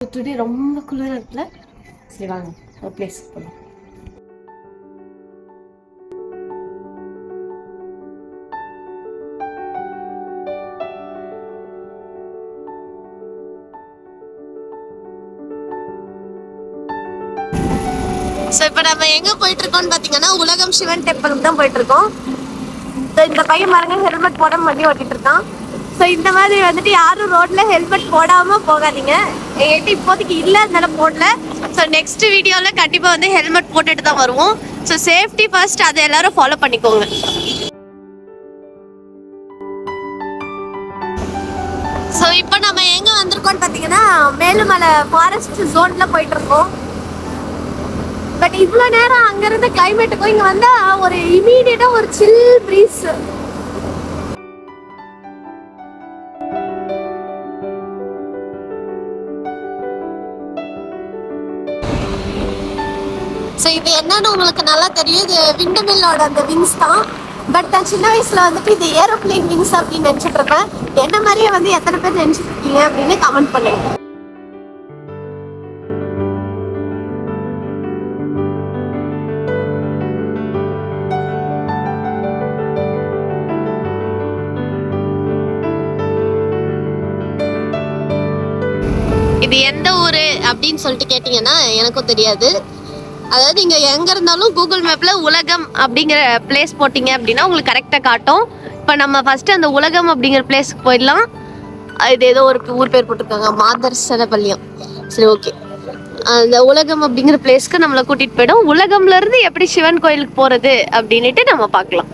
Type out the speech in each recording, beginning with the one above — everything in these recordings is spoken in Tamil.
டுடே ரொம்ப குளிரா இருக்குல்ல. சரி வாங்க ஒரு பிளேஸ் போகலாம். ஸோ இப்போ நம்ம எங்கே போயிட்டு இருக்கோம்னு பார்த்தீங்கன்னா உலகம் சிவன் டெம்பிளுக்கு தான் போயிட்டு இருக்கோம். ஸோ இந்த பையன் பாருங்க ஹெல்மெட் போடாம வண்டி ஓட்டிட்டு இருக்கான். ஸோ இந்த மாதிரி வந்துட்டு யாரும் ரோட்ல ஹெல்மெட் போடாம போகாதீங்க. என்கிட்ட இப்போதைக்கு இல்லை, அதனால போடல. ஸோ நெக்ஸ்ட் வீடியோவில் கண்டிப்பாக வந்து ஹெல்மெட் போட்டுட்டு தான் வருவோம். ஸோ சேஃப்டி ஃபர்ஸ்ட், அதை எல்லாரும் ஃபாலோ பண்ணிக்கோங்க. ஸோ இப்போ நம்ம எங்கே வந்திருக்கோம்னு பார்த்தீங்கன்னா மேலுமலை ஃபாரஸ்ட் ஜோனில் போயிட்டு இருக்கோம். பட் இவ்வளோ நேரம் அங்கிருந்த கிளைமேட்டுக்கும் இங்கே வந்தால் ஒரு இமீடியட்டாக ஒரு சில் ப்ரீஸ். ஸோ இது என்னன்னு உங்களுக்கு நல்லா தெரியும். இது விண்டமில்லோட அந்த விங்ஸ் தான். பட் நான் சின்ன வயசுல வந்துட்டு இது ஏரோப்ளேன் விங்ஸ் அப்படின்னு நினச்சிட்டு இருப்பேன். என்ன மாதிரியே வந்து எத்தனை பேர் நினச்சிட்டு இருக்கீங்க அப்படின்னு கமெண்ட் பண்ணுங்க. இது எந்த ஊர் அப்படின்னு சொல்லிட்டு கேட்டிங்கன்னா எனக்கும் தெரியாது. அதாவது நீங்கள் எங்கே இருந்தாலும் கூகுள் மேப்பில் உலகம் அப்படிங்கிற பிளேஸ் போட்டிங்க அப்படின்னா உங்களுக்கு கரெக்டாக காட்டும். இப்போ நம்ம ஃபஸ்ட்டு அந்த உலகம் அப்படிங்கிற பிளேஸ்க்கு போயிடலாம். இது ஏதோ ஒரு ஊர் பேர் போட்டிருக்காங்க, மாதர்சனப்பள்ளியம். சரி, ஓகே. அந்த உலகம் அப்படிங்கிற பிளேஸ்க்கு நம்மளை கூட்டிகிட்டு போயிடும். உலகம்லேருந்து எப்படி சிவன் கோயிலுக்கு போகிறது அப்படின்ட்டு நம்ம பார்க்கலாம்.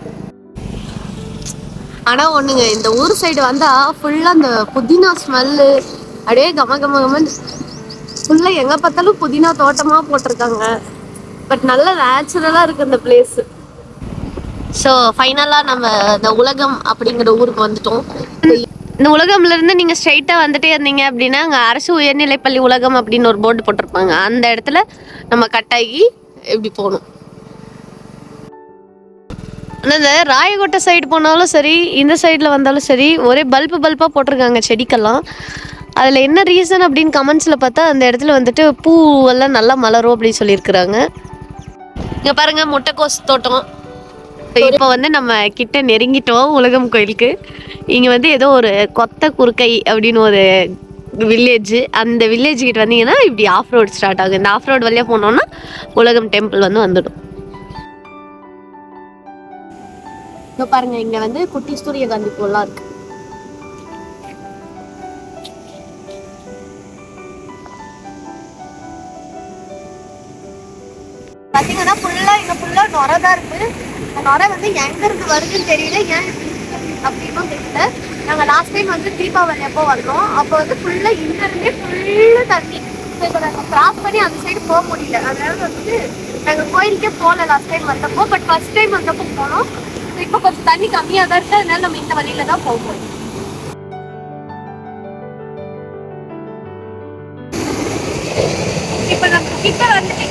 ஆனால் ஒன்றுங்க, இந்த ஊர் சைடு வந்தால் ஃபுல்லாக அந்த புதினா ஸ்மெல்லு அப்படியே கமகமகமன்னு ஃபுல்லாக எங்கே பார்த்தாலும் புதினா தோட்டமாக போட்டிருக்காங்க. பட் நல்ல நேச்சுரலாக இருக்குது இந்த பிளேஸு. ஸோ ஃபைனலாக நம்ம இந்த உலகம் அப்படிங்கிற ஊருக்கு வந்துட்டோம். இந்த உலகம்லேருந்து நீங்கள் ஸ்ட்ரைட்டாக வந்துட்டே இருந்தீங்க அப்படின்னா அங்கே அரசு உயர்நிலைப்பள்ளி உலகம் அப்படின்னு ஒரு போர்டு போட்டிருப்பாங்க. அந்த இடத்துல நம்ம கட்டாகி இப்படி போகணும். ஆனால் இந்த ராயகோட்டை சைடு போனாலும் சரி, இந்த சைடில் வந்தாலும் சரி, ஒரே பல்பாக போட்டிருக்காங்க செடிக்கெல்லாம். அதில் என்ன ரீசன் அப்படின்னு கமெண்ட்ஸில் பார்த்தா அந்த இடத்துல வந்துட்டு பூவெல்லாம் நல்லா மலரும் அப்படின்னு சொல்லியிருக்கிறாங்க. இங்கே பாருங்கள், முட்டைக்கோஸ் தோட்டம். இப்போ வந்து நம்ம கிட்ட நெருங்கிட்டோம் உலகம் கோயிலுக்கு. இங்கே வந்து ஏதோ ஒரு கொத்த குறுக்கை அப்படின்னு ஒரு வில்லேஜ். அந்த வில்லேஜ் கிட்ட வந்தீங்கன்னா இப்படி ஆஃப் ரோடு ஸ்டார்ட் ஆகும். இந்த ஆஃப் ரோடு வழியாக போனோம்னா உலகம் டெம்பிள் வந்து வந்துடும். இப்போ பாருங்கள், இங்கே வந்து குட்டி சூரியகாந்தி பூலாம் இருக்குது. பார்த்தீங்கன்னா ஃபுல்லாக நுரை தான் இருக்குது. அந்த நுரை வந்து எங்கேருந்து வருதுன்னு தெரியல, ஏன் அப்படின்னும் தெரியல. நாங்கள் லாஸ்ட் டைம் வந்து தீபாவளி அப்போ வந்தோம். அப்போ வந்து ஃபுல்லாக இங்கேருந்தே ஃபுல்லாக தண்ணி. இப்போ நாங்கள் கிராஸ் பண்ணி அந்த சைடு போக முடியல. அதனால வந்துட்டு நாங்கள் கோயிலுக்கே போகல லாஸ்ட் டைம் வந்தப்போ. பட் ஃபர்ஸ்ட் டைம் வந்தப்போ போனோம். இப்போ கொஞ்சம் தண்ணி கம்மியாக தான் இருக்குது. அதனால நம்ம இந்த வழியில தான் போகணும். இப்போ நம்ம கிட்ட வந்துட்டு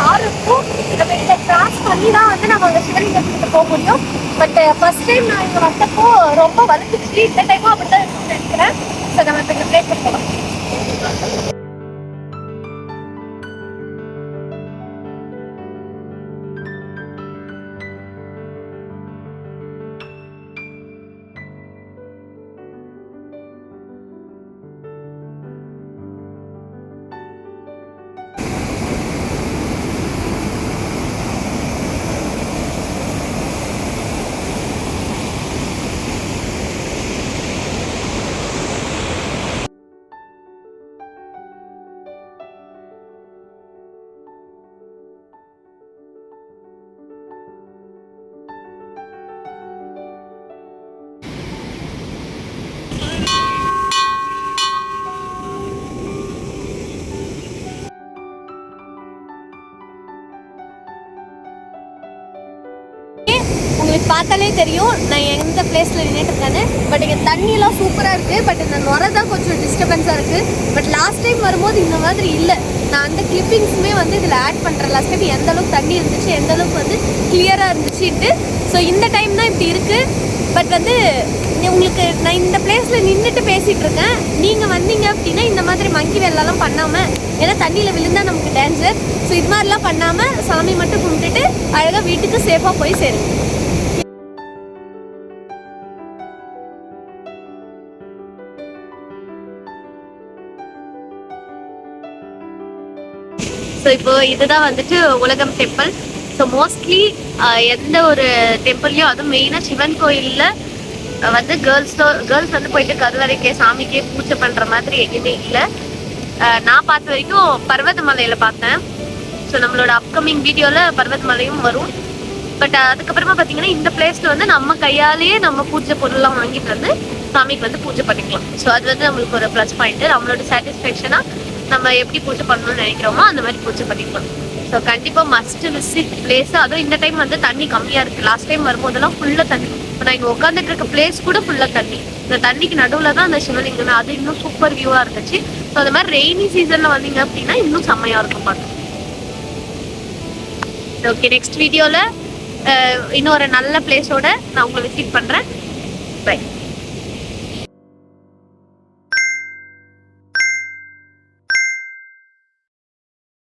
ஆறுக்கும் நம்ம இதை கிராஸ் பண்ணி தான் வந்து நம்ம அந்த சிவலிங்கத்துக்கு போக முடியும். பட் ஃபர்ஸ்ட் டைம் நான் இங்கே வந்தப்போ ரொம்ப வளர்ந்துச்சு. இந்த டைமும் அப்படி தான் இருக்குன்னு நினைக்கிறேன். ஸோ நம்ம இப்போ இந்த பிளேஸ் போகலாம். உங்களுக்கு பார்த்தாலே தெரியும் நான் எந்த பிளேஸில் நின்றுட்டு இருக்கேன்னு. பட் இங்கே தண்ணியெல்லாம் சூப்பராக இருக்குது. பட் இந்த நுரை தான் கொஞ்சம் டிஸ்டர்பன்ஸாக இருக்குது. பட் லாஸ்ட் டைம் வரும்போது இந்த மாதிரி இல்லை. நான் அந்த கிளிப்பிங்ஸுமே வந்து இதில் ஆட் பண்ணுறேன். லாஸ்ட் டைம் எந்த அளவுக்கு தண்ணி இருந்துச்சு, எந்த அளவுக்கு வந்து கிளியராக இருந்துச்சுட்டு. ஸோ இந்த டைம் தான் இப்படி இருக்குது. பட் வந்து உங்களுக்கு நான் இந்த பிளேஸில் நின்றுட்டு பேசிகிட்டு இருக்கேன். நீங்கள் வந்தீங்க அப்படின்னா இந்த மாதிரி மங்கி வேலைலாம் பண்ணாமல், ஏன்னா தண்ணியில் விழுந்தால் நமக்கு டேஞ்சர். ஸோ இது மாதிரிலாம் பண்ணாமல் சாமி மட்டும் கும்பிட்டுட்டு அழகாக வீட்டுக்கு சேஃபாக போய் சேருங்க. ஸோ இப்போ இதுதான் வந்துட்டு உலகம் டெம்பிள். ஸோ மோஸ்ட்லி எந்த ஒரு டெம்பிள்லையும், அதுவும் மெயினாக சிவன் கோயிலில் வந்து கேர்ள்ஸ் வந்து போயிட்டு கருவறைக்கே சாமிக்கே பூஜை பண்ணுற மாதிரி எதுவுமே இல்லை. நான் பார்த்த வரைக்கும் பர்வதமலையில் பார்த்தேன். ஸோ நம்மளோட அப்கமிங் வீடியோவில் பர்வதமலையும் வரும். பட் அதுக்கப்புறமா பார்த்தீங்கன்னா இந்த பிளேஸில் வந்து நம்ம கையாலேயே நம்ம பூஜை பொருள்லாம் வாங்கிட்டு வந்து சாமிக்கு வந்து பூஜை பண்ணிக்கலாம். ஸோ அது வந்து நம்மளுக்கு ஒரு ப்ளஸ் பாயிண்ட்டு. நம்மளோட சாட்டிஸ்ஃபேக்ஷனாக நம்ம எப்படி பூஜை பண்ணணும்னு நினைக்கிறோமோ அந்த மாதிரி பூஜை பண்ணிக்கலாம். ஸோ கண்டிப்பாக மஸ்ட் விசிட் பிளேஸ். அதுவும் இந்த டைம் வந்து தண்ணி கம்மியாக இருக்குது. லாஸ்ட் டைம் வரும்போதெல்லாம் ஃபுல்லாக தண்ணி. இப்போ நான் இங்கே உட்காந்துட்டு இருக்க பிளேஸ் கூட ஃபுல்லாக தண்ணி. இந்த தண்ணிக்கு நடுவில் தான் அந்த சிவலிங்கம். அது இன்னும் சூப்பர் வியூவாக இருந்துச்சு. ஸோ அந்த மாதிரி ரெய்னி சீசனில் வந்தீங்க அப்படின்னா இன்னும் செம்மையாக இருக்கும் பார்க்க. ஓகே, நெக்ஸ்ட் வீடியோவில் இன்னொரு நல்ல பிளேஸோட நான் உங்களை விசிட் பண்ணுறேன். பை.